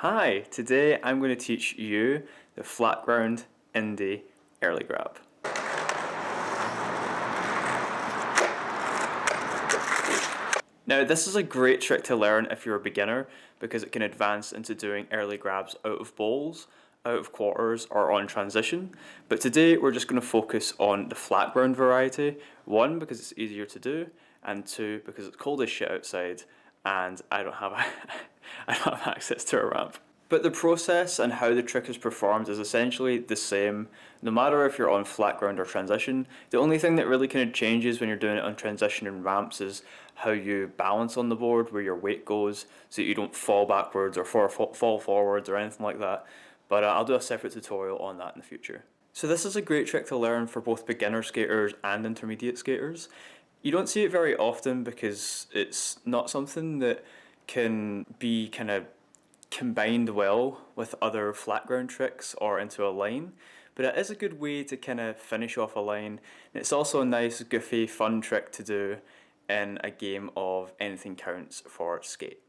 Hi, today I'm going to teach you the Flatground Indy Early Grab. Now this is a great trick to learn if you're a beginner because it can advance into doing early grabs out of bowls, out of quarters or on transition. But today we're just going to focus on the flat ground variety. One, because it's easier to do, and two, because it's cold as shit outside and I don't have access to a ramp. But the process and how the trick is performed is essentially the same, no matter if you're on flat ground or transition. The only thing that really kind of changes when you're doing it on transition and ramps is how you balance on the board, where your weight goes, so that you don't fall backwards or fall forwards or anything like that. But I'll do a separate tutorial on that in the future. So this is a great trick to learn for both beginner skaters and intermediate skaters. You don't see it very often because it's not something that can be kind of combined well with other flat ground tricks or into a line, but it is a good way to kind of finish off a line. And it's also a nice, goofy, fun trick to do in a game of anything counts for skate.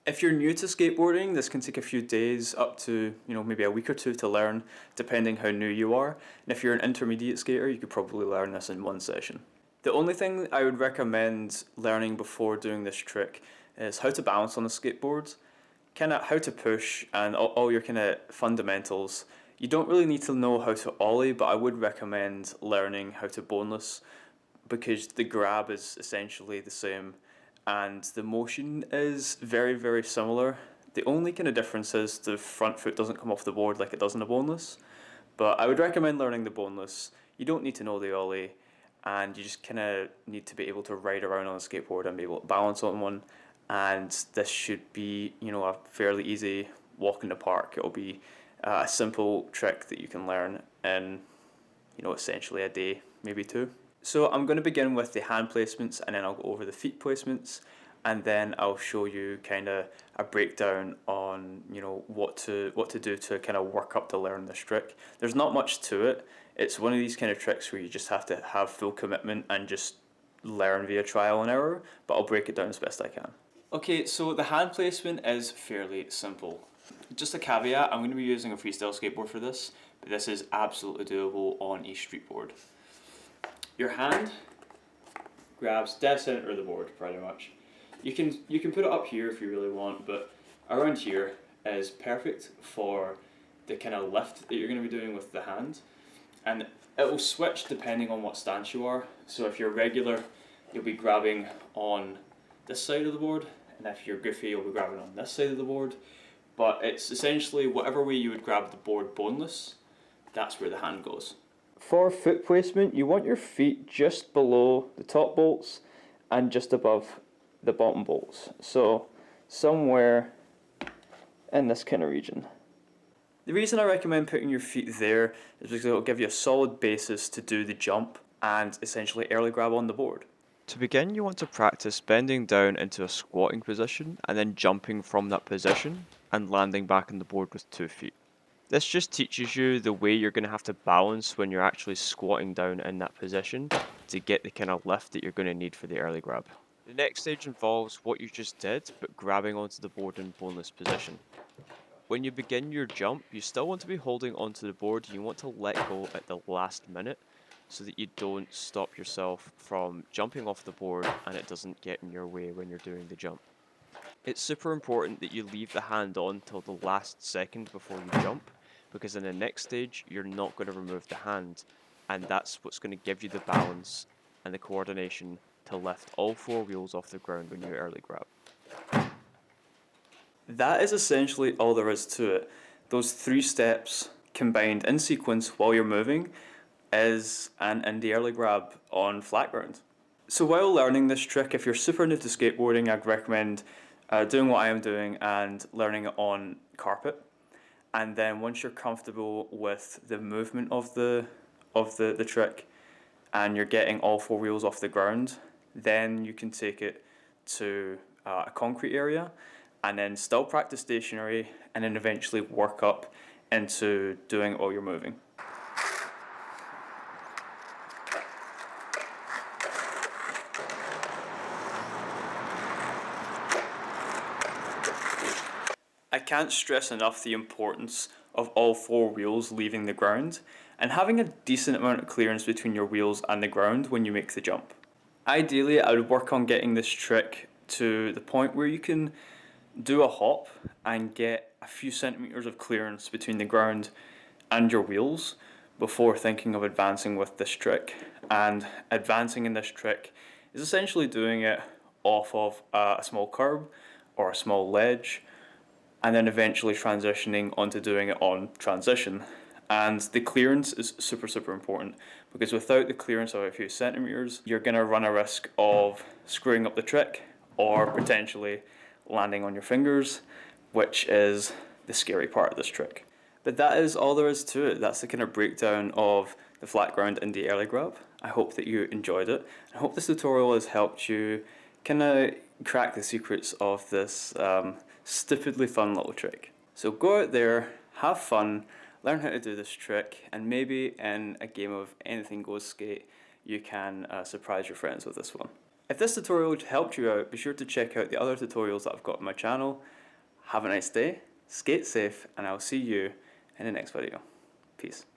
If you're new to skateboarding, this can take a few days, up to maybe a week or two to learn, depending how new you are. And if you're an intermediate skater, you could probably learn this in one session. The only thing I would recommend learning before doing this trick is how to balance on a skateboard, kind of how to push, and all your kind of fundamentals. You don't really need to know how to ollie, but I would recommend learning how to boneless because the grab is essentially the same and the motion is very, very similar. The only kind of difference is the front foot doesn't come off the board like it does in a boneless, but I would recommend learning the boneless. You don't need to know the ollie, and you just kind of need to be able to ride around on a skateboard and be able to balance on one. And this should be, a fairly easy walk in the park. It'll be a simple trick that you can learn in, essentially a day, maybe two. So I'm going to begin with the hand placements, and then I'll go over the feet placements, and then I'll show you kind of a breakdown on, what to do to kind of work up to learn this trick. There's not much to it. It's one of these kind of tricks where you just have to have full commitment and just learn via trial and error, but I'll break it down as best I can. Okay, so the hand placement is fairly simple. Just a caveat, I'm going to be using a freestyle skateboard for this, but this is absolutely doable on a street board. Your hand grabs dead center of the board, pretty much. You can put it up here if you really want, but around here is perfect for the kind of lift that you're going to be doing with the hand. And it will switch depending on what stance you are. So if you're regular, you'll be grabbing on this side of the board, and if you're goofy, you'll be grabbing on this side of the board. But it's essentially whatever way you would grab the board boneless, that's where the hand goes. For foot placement, you want your feet just below the top bolts and just above the bottom bolts. So somewhere in this kind of region. The reason I recommend putting your feet there is because it will give you a solid basis to do the jump and essentially early grab on the board. To begin, you want to practice bending down into a squatting position and then jumping from that position and landing back on the board with 2 feet. This just teaches you the way you're going to have to balance when you're actually squatting down in that position to get the kind of lift that you're going to need for the early grab. The next stage involves what you just did, but grabbing onto the board in boneless position. When you begin your jump, you still want to be holding onto the board. You want to let go at the last minute so that you don't stop yourself from jumping off the board and it doesn't get in your way when you're doing the jump. It's super important that you leave the hand on till the last second before you jump, because in the next stage you're not going to remove the hand, and that's what's going to give you the balance and the coordination to lift all 4 wheels off the ground when you early grab. That is essentially all there is to it. Those 3 steps combined in sequence while you're moving is an Indy Early Grab on flat ground. So while learning this trick, if you're super new to skateboarding, I'd recommend doing what I am doing and learning it on carpet. And then once you're comfortable with the movement of the trick and you're getting all 4 wheels off the ground, then you can take it to a concrete area and then still practice stationary and then eventually work up into doing all your moving. I can't stress enough the importance of all four wheels leaving the ground and having a decent amount of clearance between your wheels and the ground when you make the jump. Ideally, I would work on getting this trick to the point where you can do a hop and get a few centimeters of clearance between the ground and your wheels before thinking of advancing with this trick. And advancing in this trick is essentially doing it off of a small curb or a small ledge, and then eventually transitioning onto doing it on transition. And the clearance is super important, because without the clearance of a few centimeters, you're going to run a risk of screwing up the trick or potentially landing on your fingers, which is the scary part of this trick. But that is all there is to it. That's the kind of breakdown of the Flatground Indy Early Grab. I hope that you enjoyed it. I hope this tutorial has helped you kind of crack the secrets of this stupidly fun little trick. So go out there, have fun, learn how to do this trick, and maybe in a game of anything goes skate, you can surprise your friends with this one. If this tutorial helped you out, be sure to check out the other tutorials that I've got on my channel. Have a nice day, skate safe, and I'll see you in the next video. Peace.